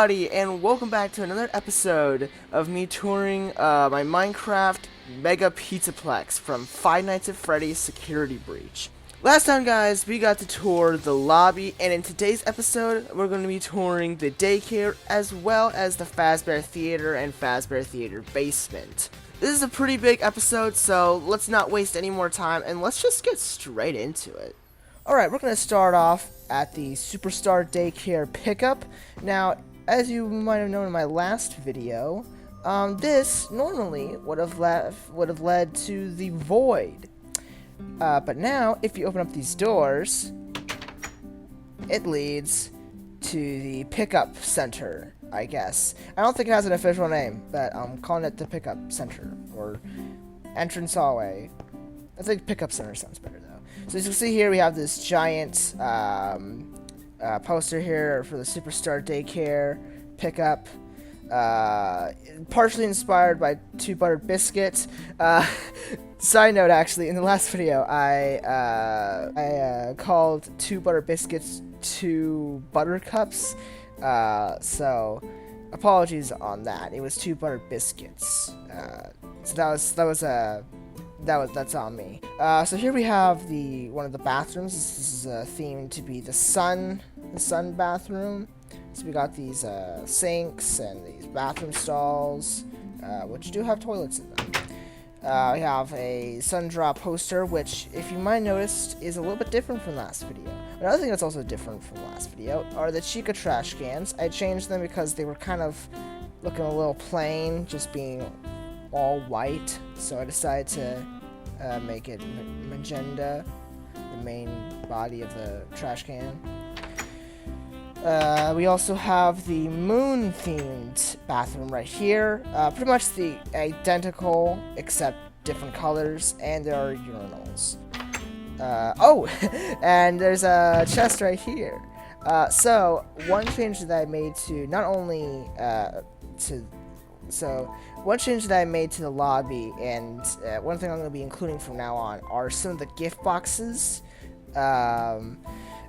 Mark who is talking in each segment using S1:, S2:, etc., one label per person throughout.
S1: everybody, and welcome back to another episode of me touring my Minecraft Mega Pizzaplex from Five Nights at Freddy's Security Breach. Last time, guys, we got to tour the lobby, and in today's episode, we're going to be touring the daycare as well as the Fazbear Theater and Fazbear Theater basement. This is a pretty big episode, so let's not waste any more time, and let's just get straight into it. Alright, we're going to start off at the Superstar Daycare pickup. Now, as you might have known in my last video, this normally would have led to the void. But now, if you open up these doors, it leads to the pickup center, I guess. I don't think it has an official name, but I'm calling it the pickup center, or entrance hallway. I think pickup center sounds better, though. So as you can see here, we have this giant poster here for the Superstar Daycare pickup. Partially inspired by Two Buttered Biscuits. Side note, actually, in the last video, I called Two Buttered Biscuits Two Buttercups. So apologies on that. It was Two Buttered Biscuits. So that's on me. So here we have one of the bathrooms. This is themed to be the sun bathroom. So we got these sinks and these bathroom stalls, which do have toilets in them. We have a sun drop poster, which, if you might notice, is a little bit different from last video. Another thing that's also different from last video are the Chica trash cans. I changed them because they were kind of looking a little plain, just being all white, so I decided to make it magenta, the main body of the trash can. We also have the moon-themed bathroom right here. Pretty much the identical, except different colors, and there are urinals. Oh, and there's a chest right here. So, one change that I made to not only one change that I made to the lobby, and one thing I'm going to be including from now on, are some of the gift boxes.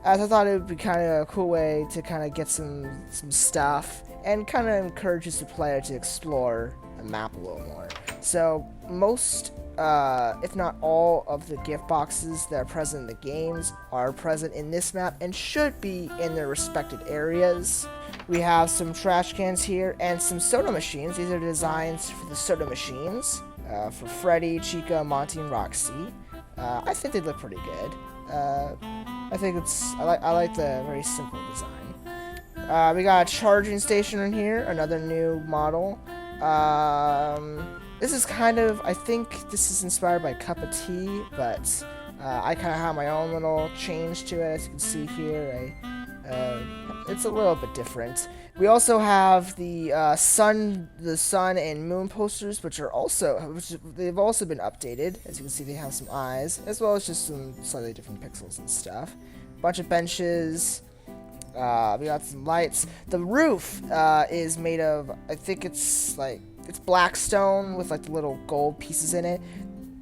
S1: As I thought it would be kind of a cool way to kind of get some stuff, and kind of encourages the player to explore the map a little more. So most, if not all, of the gift boxes that are present in the games are present in this map and should be in their respected areas. We have some trash cans here and some soda machines. These are designs for the soda machines for Freddy, Chica, Monty, and Roxy. I think they look pretty good. I like the very simple design. We got a charging station in here, another new model. This is kind of, I think this is inspired by Cup of Tea, but I kind of have my own little change to it. As you can see here, it's a little bit different. We also have the sun and moon posters, which they've also been updated. As you can see, they have some eyes, as well as just some slightly different pixels and stuff. Bunch of benches. We got some lights. The roof is made of, I think it's black stone with like the little gold pieces in it.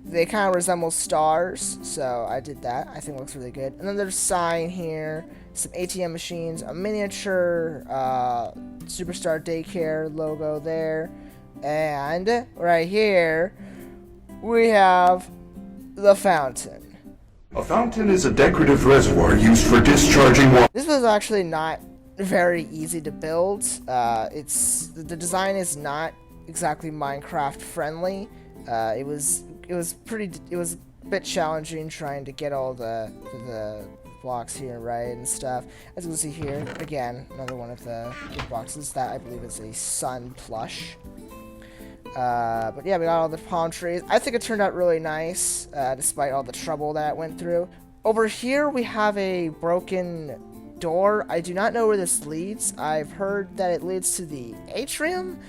S1: They kind of resemble stars, so I did that. I think it looks really good. And then there's a sign here, some ATM machines, a miniature Superstar Daycare logo there, and right here we have the fountain.
S2: A fountain is a decorative reservoir used for discharging water.
S1: This was actually not very easy to build. The design is not exactly Minecraft friendly. It was a bit challenging trying to get all the blocks here right and stuff. As you can see here, again, another one of the gift boxes that I believe is a sun plush. But yeah, we got all the palm trees. I think it turned out really nice, despite all the trouble that it went through. Over here, we have a broken door. I do not know where this leads. I've heard that it leads to the atrium,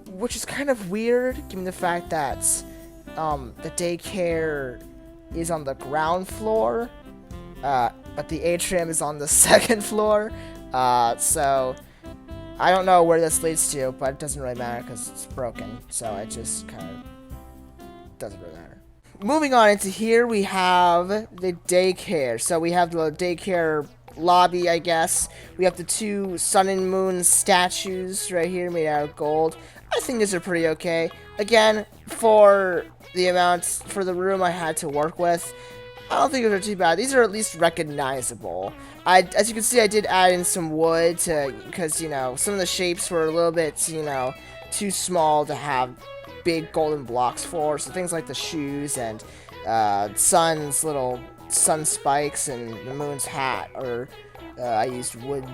S1: which is kind of weird, given the fact that the daycare is on the ground floor, but the atrium is on the second floor. So I don't know where this leads to, but it doesn't really matter because it's broken. So it just kind of doesn't really matter. Moving on into here, we have the daycare. So we have the daycare lobby, I guess. We have the 2 sun and moon statues right here made out of gold. I think these are pretty okay. Again, for the amounts for the room I had to work with, I don't think those are too bad. These are at least recognizable. As you can see, I did add in some wood because, you know, some of the shapes were a little bit, you know, too small to have big golden blocks for. So things like the shoes and sun's little sun spikes and the moon's hat, or I used wood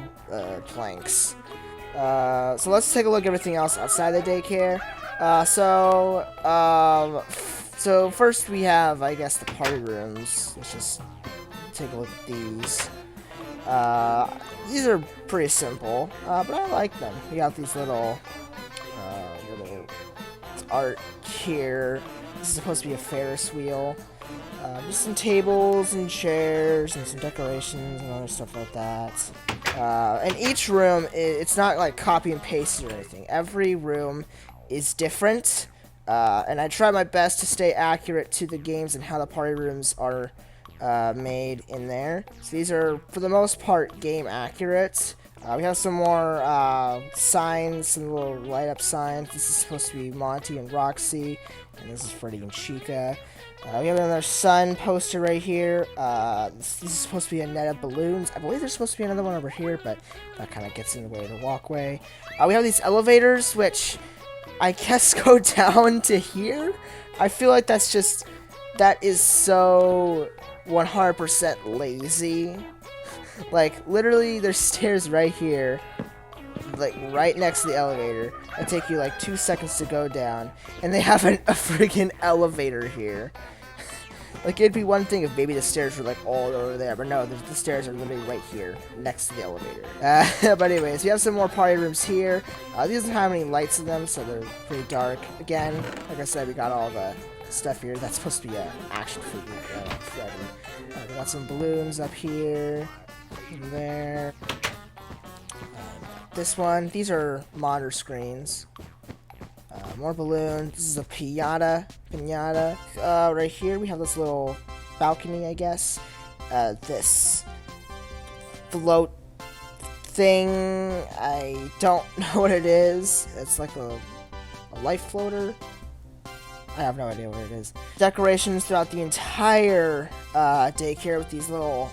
S1: planks. So let's take a look at everything else outside the daycare. So first we have, I guess, the party rooms. Let's just take a look at these. These are pretty simple, but I like them. We got these little art here. This is supposed to be a Ferris wheel. Just some tables and chairs and some decorations and other stuff like that. And each room, it's not like copy and paste or anything. Every room is different. And I try my best to stay accurate to the games and how the party rooms are made in there. So these are, for the most part, game accurate. We have some more signs, some little light-up signs. This is supposed to be Monty and Roxy, and this is Freddy and Chica. We have another sun poster right here. This is supposed to be a net of balloons. I believe there's supposed to be another one over here, but that kind of gets in the way of the walkway. We have these elevators, which I guess go down to here. I feel like that is so 100% lazy. Like, literally, there's stairs right here, like, right next to the elevator, that take you, like, 2 seconds to go down, and they have a freaking elevator here. Like, it'd be one thing if maybe the stairs were, like, all over there, but no, the stairs are literally right here, next to the elevator. But anyways, we have some more party rooms here. These doesn't have any lights in them, so they're pretty dark. Again, like I said, we got all the stuff here. That's supposed to be an action figure. We got some balloons up here, and there. This one, these are monitor screens. More balloons. This is a pinata. Right here we have this little balcony, I guess. This float thing, I don't know what it is. It's like a life floater. I have no idea what it is. Decorations throughout the entire daycare with these little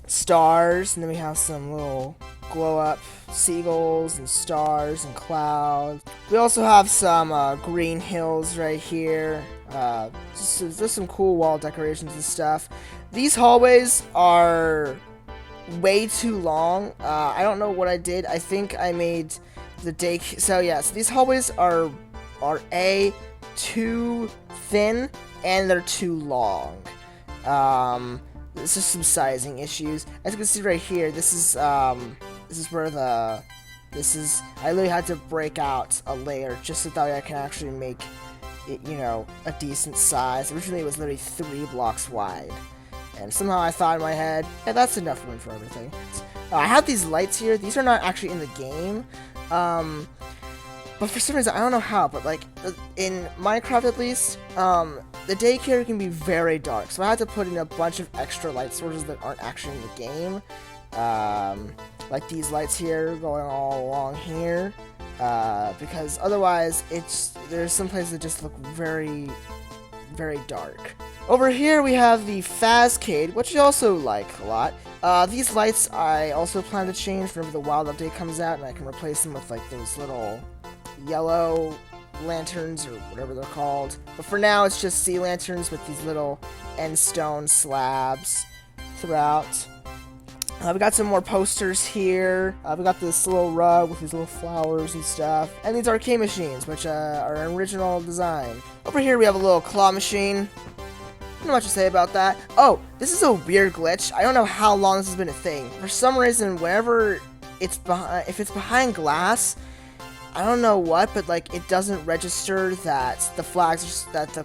S1: stars, and then we have some little glow-up seagulls and stars and clouds. We also have some green hills right here. Just some cool wall decorations and stuff. These hallways are way too long. I don't know what I did. I think I made the daycare. So these hallways are too thin and they're too long. It's just some sizing issues. As you can see right here, this is where I literally had to break out a layer just so that I can actually make it, you know, a decent size. Originally it was literally 3 blocks wide. And somehow I thought in my head, yeah, that's enough room for everything. I have these lights here. These are not actually in the game. But for some reason, I don't know how, but like in Minecraft at least, the daycare can be very dark. So I had to put in a bunch of extra light sources that aren't actually in the game. Like these lights here going all along here. Because otherwise, there's some places that just look very, very dark. Over here we have the Fazcade, which I also like a lot. These lights I also plan to change whenever the Wild Update comes out, and I can replace them with like those little yellow lanterns or whatever they're called. But for now, it's just sea lanterns with these little end stone slabs throughout. We got some more posters here. We got this little rug with these little flowers and stuff. And these arcade machines, which are an original design. Over here we have a little claw machine. Not much to say about that. Oh, this is a weird glitch. I don't know how long this has been a thing. For some reason, whenever it's if it's behind glass, I don't know what, but like it doesn't register that the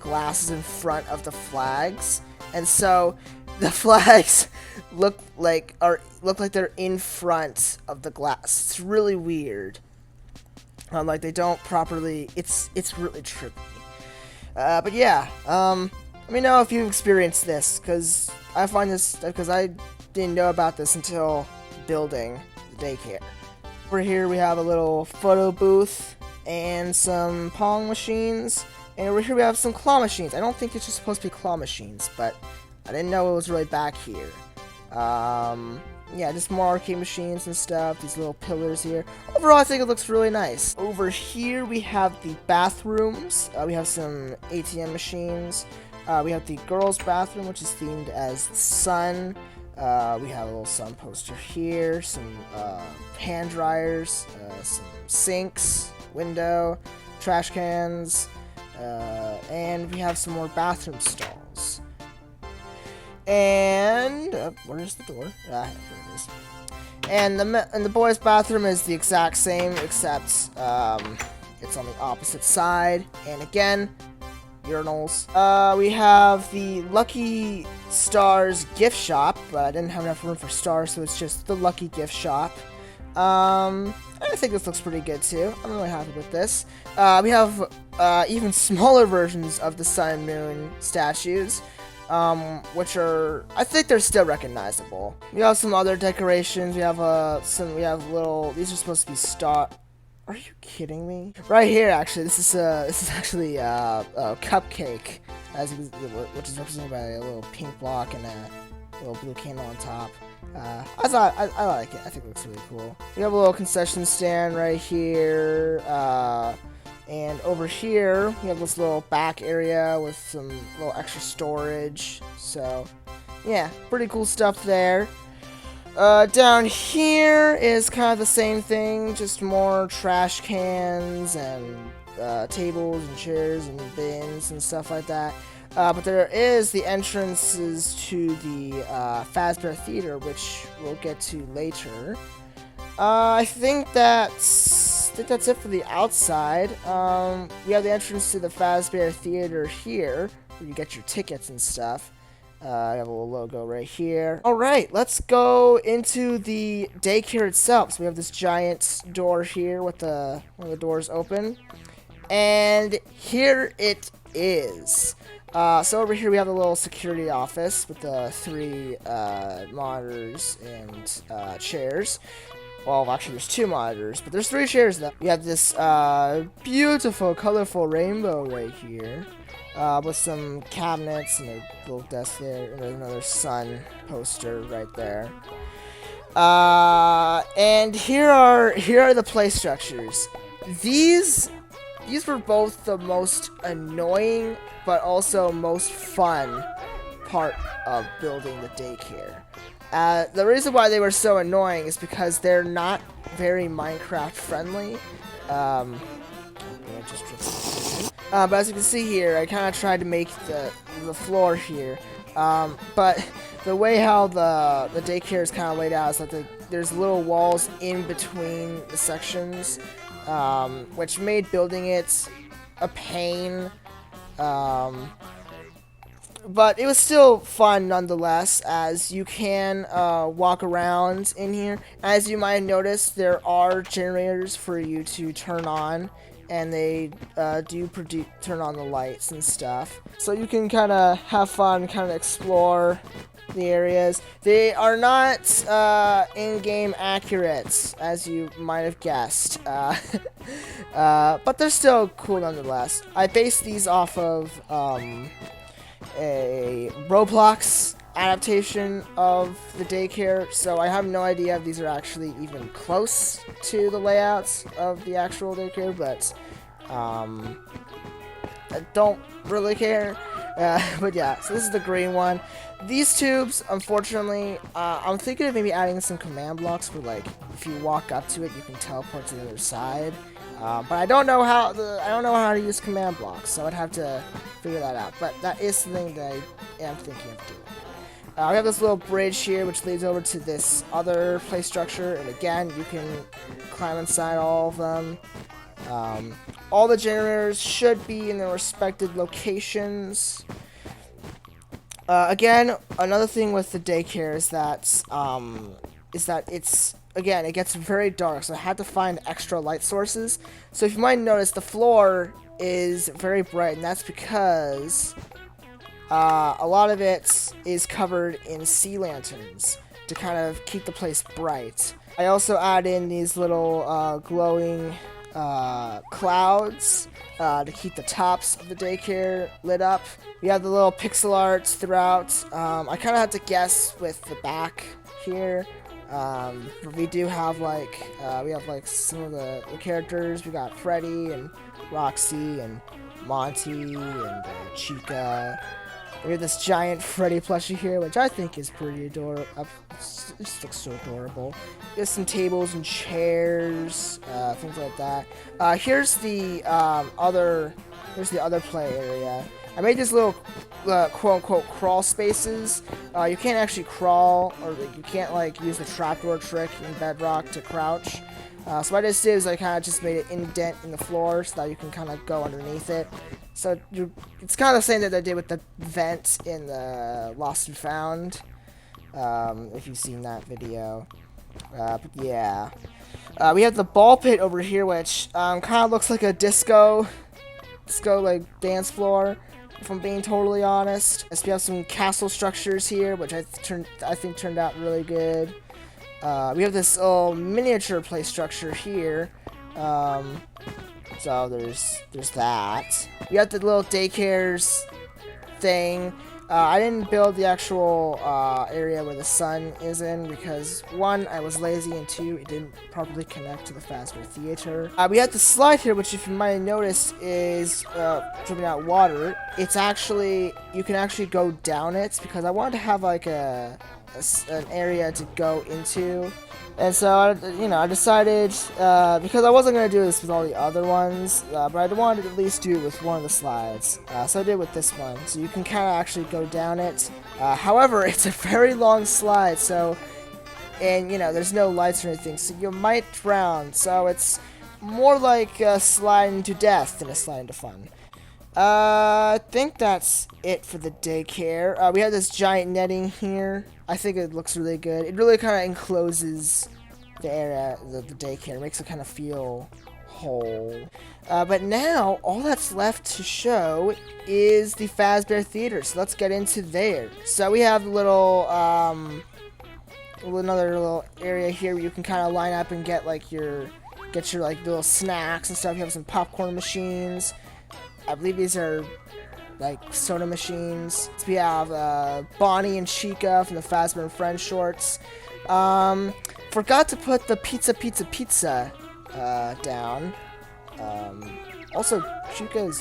S1: glass is in front of the flags, and so the flags look like they're in front of the glass. It's really weird. Like they don't properly. It's really trippy. But yeah. Let me know if you've experienced this, because I find this, because I didn't know about this until building the daycare. Over here we have a little photo booth and some Pong machines. And over here we have some claw machines. I don't think it's just supposed to be claw machines, but I didn't know it was really back here. Yeah, just more arcade machines and stuff. These little pillars here. Overall, I think it looks really nice. Over here, we have the bathrooms. We have some ATM machines. We have the girls' bathroom, which is themed as the sun. We have a little sun poster here. Some hand dryers. Some sinks. Window. Trash cans. And we have some more bathroom stalls. And where's the door? Here it is. And the boys' bathroom is the exact same, except it's on the opposite side. And again, urinals. We have the Lucky Stars gift shop, but I didn't have enough room for stars, so it's just the Lucky gift shop. I think this looks pretty good too. I'm really happy with this. We have even smaller versions of the Sun and Moon statues. Which are, I think they're still recognizable. We have some other decorations. We have little, these are supposed to be star. Are you kidding me? Right here, actually, this is actually a cupcake, which is represented by a little pink block and a little blue candle on top. I like it. I think it looks really cool. We have a little concession stand right here. And over here, we have this little back area with some little extra storage. So, yeah, pretty cool stuff there. Down here is kind of the same thing, just more trash cans and tables and chairs and bins and stuff like that. But there is the entrances to the Fazbear Theater, which we'll get to later. I think that's it for the outside. We have the entrance to the Fazbear Theater here, where you get your tickets and stuff. I have a little logo right here. Alright, let's go into the daycare itself. So we have this giant door here with one of the doors open. And here it is. So over here we have a little security office with the 3 monitors and chairs. Well, actually, there's 2 monitors, but there's 3 chairs though. We have this beautiful, colorful rainbow right here, with some cabinets and a little desk there, and another sun poster right there. And here are the play structures. These were both the most annoying, but also most fun part of building the daycare. The reason why they were so annoying is because they're not very Minecraft friendly. But as you can see here, I kind of tried to make the floor here. But the way how the daycare is kind of laid out is that there's little walls in between the sections, which made building it a pain. But it was still fun nonetheless, as you can walk around in here. As you might have noticed, there are generators for you to turn on, and they do turn on the lights and stuff. So you can kind of have fun, kind of explore the areas. They are not in-game accurate, as you might have guessed. But they're still cool nonetheless. I based these off of a Roblox adaptation of the daycare, so I have no idea if these are actually even close to the layouts of the actual daycare, but I don't really care. But yeah, so this is the green one. These tubes, unfortunately, I'm thinking of maybe adding some command blocks where, like, if you walk up to it, you can teleport to the other side. But I don't know how to use command blocks, so I'd have to figure that out. But that is something that I am thinking of doing. We have this little bridge here, which leads over to this other play structure, and again, you can climb inside all of them. All the generators should be in their respected locations. Again, another thing with the daycare is that it gets very dark, so I had to find extra light sources. So if you might notice, the floor is very bright, and that's because a lot of it is covered in sea lanterns. to kind of keep the place bright. I also add in these little glowing clouds to keep the tops of the daycare lit up. We have the little pixel arts throughout. I kind of had to guess with the back here. We do have we have some of the characters. We got Freddy and Roxy and Monty and Chica. We have this giant Freddy plushie here, which I think is pretty adorable. It just looks so adorable. There's some tables and chairs, things like that. Here's the other play area. I made these little quote-unquote crawl spaces. You can't actually crawl, or you can't use the trapdoor trick in Bedrock to crouch. So what I just did is I kind of just made an indent in the floor so that you can kind of go underneath it. So it's kind of the same that I did with the vent in the Lost and Found, if you've seen that video. But yeah. We have the ball pit over here, which kind of looks like a disco dance floor, if I'm being totally honest. We have some castle structures here, which I think turned out really good. We have this little miniature play structure here. So there's that. We got the little daycares thing. I didn't build the actual area where the sun is in because 1, I was lazy, and 2, it didn't properly connect to the Fazbear Theater. We have the slide here, which if you might have noticed is dripping out water. It's actually, you can actually go down it because I wanted to have an area to go into. And so, I decided, because I wasn't going to do this with all the other ones, but I wanted to at least do it with one of the slides. So I did it with this one. So you can kind of actually go down it. However, it's a very long slide, and there's no lights or anything, so you might drown. So it's more like a slide into death than a slide into fun. I think that's it for the daycare. We have this giant netting here. I think it looks really good. It really kind of encloses the area, the daycare. It makes it kind of feel whole. But now, all that's left to show is the Fazbear Theater. So let's get into there. So we have a little, another little area here where you can kind of line up and get your little snacks and stuff. You have some popcorn machines. I believe these are soda machines. So we have Bonnie and Chica from the Fazbear and Friends shorts. Forgot to put the pizza down. Also, Chica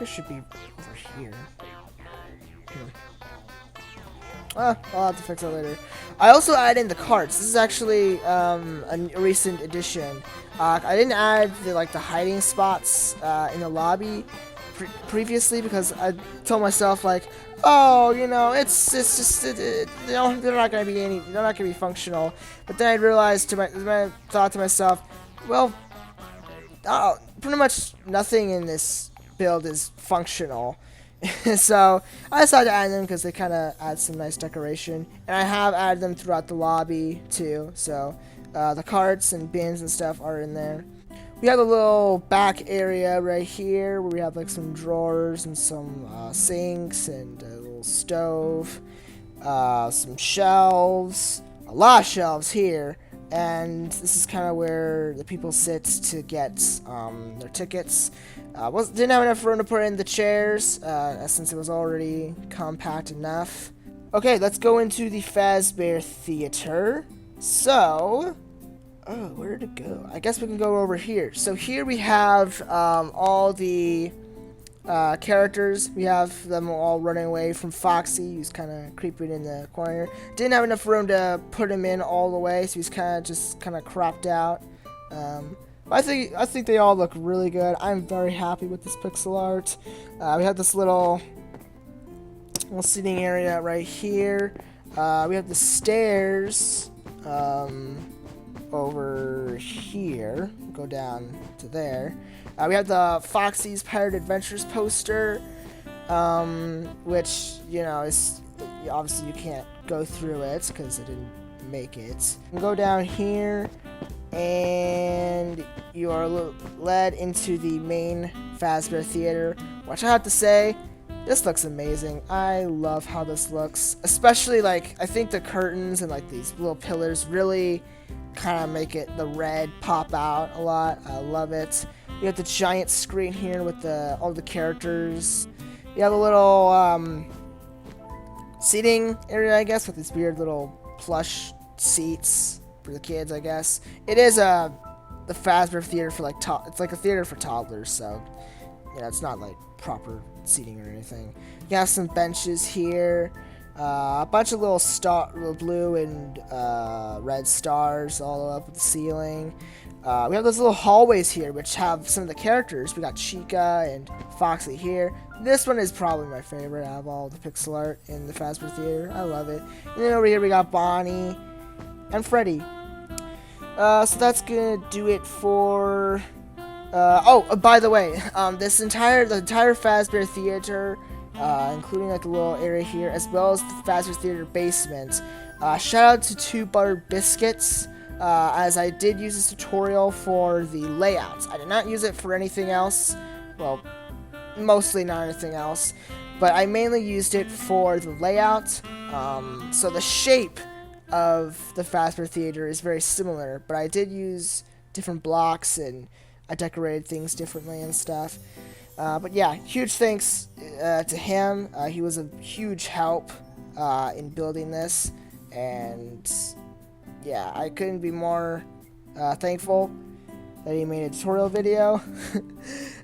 S1: should be over here. I'll have to fix that later. I also added in the carts. This is actually a recent addition. I didn't add the hiding spots in the lobby previously because I told myself oh, it's just they're not gonna be functional. But then I realized I thought to myself, well, pretty much nothing in this build is functional. So I decided to add them because they kind of add some nice decoration, and I have added them throughout the lobby too. So the carts and bins and stuff are in there. We have a little back area right here where we have some drawers and some sinks and a little stove, some shelves, a lot of shelves here, and this is kind of where the people sit to get their tickets. Didn't have enough room to put in the chairs since it was already compact enough. Okay, let's go into the Fazbear Theater. So, where to go? I guess we can go over here. So here we have all the characters. We have them all running away from Foxy, who's kind of creeping in the corner. Didn't have enough room to put him in all the way, so he's kind of cropped out. I think they all look really good. I'm very happy with this pixel art. We have this little seating area right here. We have the stairs over here. Go down to there. We have the Foxy's Pirate Adventures poster, which is obviously you can't go through it because it didn't make it. You can go down here, and you are led into the main Fazbear Theater, which I have to say, This looks amazing. I love how this looks, especially like I think the curtains and like these little pillars really kind of make it the red pop out a lot. I love it. You have the giant screen here with all the characters. You have a little seating area, I guess, with these weird little plush seats for the kids, I guess. It is the Fazbear Theater for like it's like a theater for toddlers, so it's not like proper seating or anything. You have some benches here, a bunch of little blue and red stars all up at the ceiling. We have those little hallways here, which have some of the characters. We got Chica and Foxy here. This one is probably my favorite out of all the pixel art in the Fazbear Theater. I love it. And then over here we got Bonnie and Freddy. So that's gonna do it for. By the way, the entire Fazbear Theater, including like a little area here, as well as the Fazbear Theater basement. Shout out to 2 Buttered Biscuits, as I did use this tutorial for the layouts. I did not use it for anything else. Well, mostly not anything else, but I mainly used it for the layout. So the shape of the Fazbear Theater is very similar, but I did use different blocks and I decorated things differently and stuff. But yeah, huge thanks to him. He was a huge help in building this, and yeah, I couldn't be more thankful that he made a tutorial video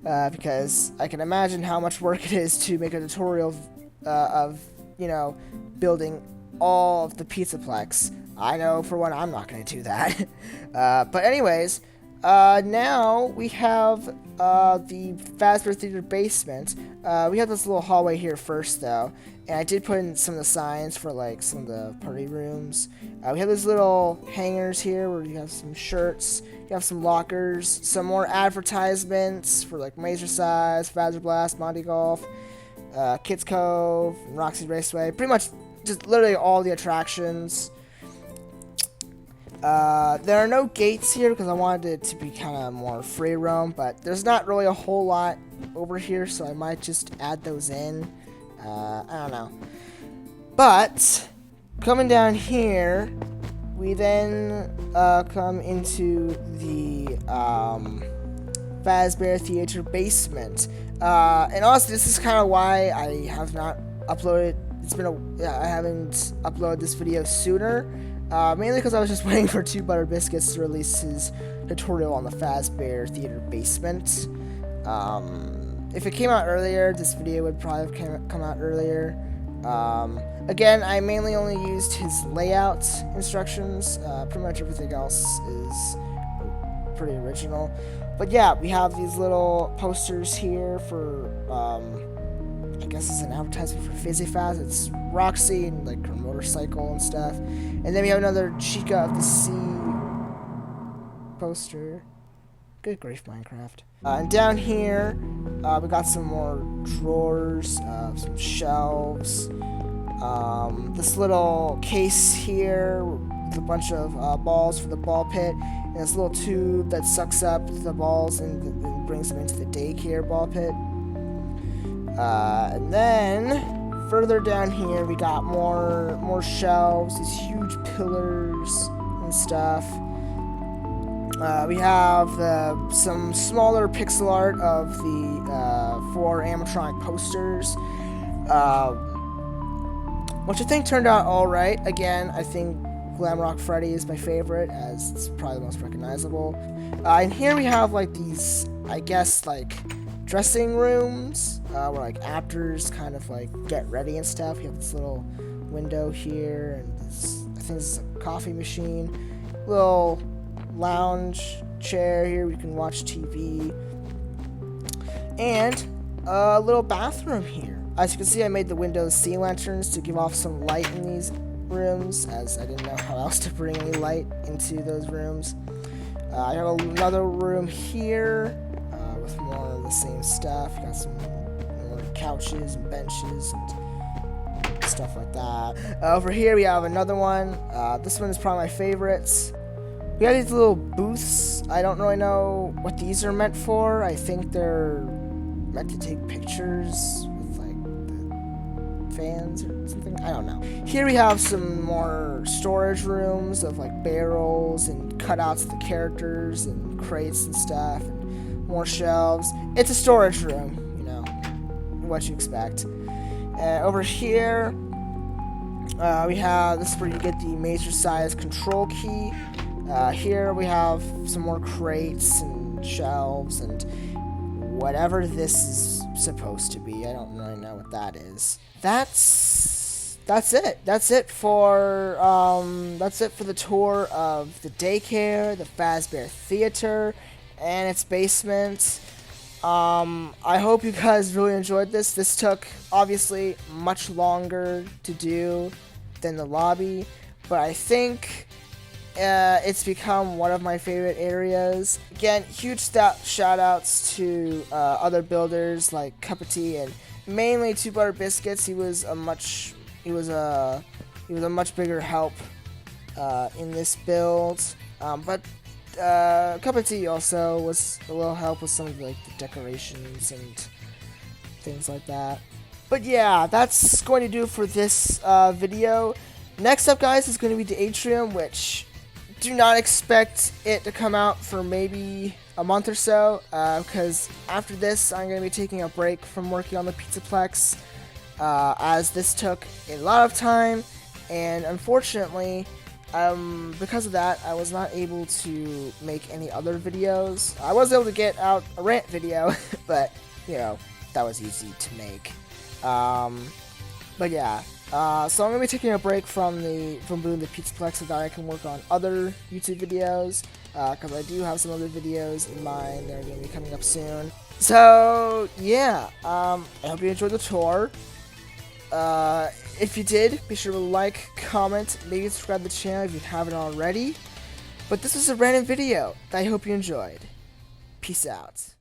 S1: because I can imagine how much work it is to make a tutorial of building all of the Pizzaplex. I know for one I'm not going to do that. But anyways, now we have the Fazbear Theater basement. We have this little hallway here first, though, and I did put in some of the signs for like some of the party rooms. We have these little hangers here where you have some shirts, you have some lockers, some more advertisements for like Mazercise, Fazbear Blast, Monty Golf, Kids Cove, Roxy Raceway, pretty much just literally all the attractions. There are no gates here because I wanted it to be kind of more free roam, but there's not really a whole lot over here, so I might just add those in. I don't know. But coming down here, we then come into the Fazbear Theater basement. And also, this is kind of why I have not uploaded. I haven't uploaded this video sooner. Mainly because I was just waiting for 2 Buttered Biscuits to release his tutorial on the Fazbear Theater basement. If it came out earlier, this video would probably have come out earlier. Again, I mainly only used his layout instructions. Pretty much everything else is pretty original. But yeah, we have these little posters here for, I guess it's an advertisement for Fizzy Faz. It's Roxy and like her motorcycle and stuff. And then we have another Chica of the Sea poster. Good grief, Minecraft. And down here, we got some more drawers, some shelves. This little case here with a bunch of balls for the ball pit. And this little tube that sucks up the balls and brings them into the daycare ball pit. And then further down here we got more shelves, these huge pillars and stuff. We have some smaller pixel art of the 4 animatronic posters, which I think turned out alright. Again, I think Glamrock Freddy is my favorite, as it's probably the most recognizable. And here we have like these, I guess, like dressing rooms where like actors kind of like get ready and stuff. You have this little window here, and this, I think this is a coffee machine. Little lounge chair here where you can watch TV, and a little bathroom here. As you can see, I made the windows sea lanterns to give off some light in these rooms, as I didn't know how else to bring any light into those rooms. I have another room here with more of the same stuff. You got some more couches and benches and stuff like that. Over here we have another one. This one is probably my favorites. We have these little booths. I don't really know what these are meant for. I think they're meant to take pictures with like fans or something. I don't know. Here we have some more storage rooms of like barrels and cutouts of the characters and crates and stuff, and more shelves. It's a storage room, you know, what you expect. Over here, we have, this is where you get the major size control key. Here we have some more crates and shelves and whatever this is supposed to be. I don't really know what that is. That's it. That's it for the tour of the daycare, the Fazbear Theater, and its basement. I hope you guys really enjoyed this. This took, obviously, much longer to do than the lobby, but I think it's become one of my favorite areas. Again, huge shout outs to other builders like Cup of Tea and mainly Two Butter Biscuits. He was a much bigger help in this build, but Cup of Tea also was a little help with some of the decorations and things like that. But yeah, that's going to do for this video. Next up, guys, is going to be the atrium, which do not expect it to come out for maybe a month or so, because after this I'm going to be taking a break from working on the Pizzaplex, as this took a lot of time, and unfortunately, because of that, I was not able to make any other videos. I was able to get out a rant video, but, you know, that was easy to make. But yeah, so I'm going to be taking a break from doing the Pizzaplex so that I can work on other YouTube videos, because I do have some other videos in mind that are going to be coming up soon. So, yeah, I hope you enjoyed the tour. If you did, be sure to like, comment, maybe subscribe to the channel if you haven't already. But this was a random video that I hope you enjoyed. Peace out.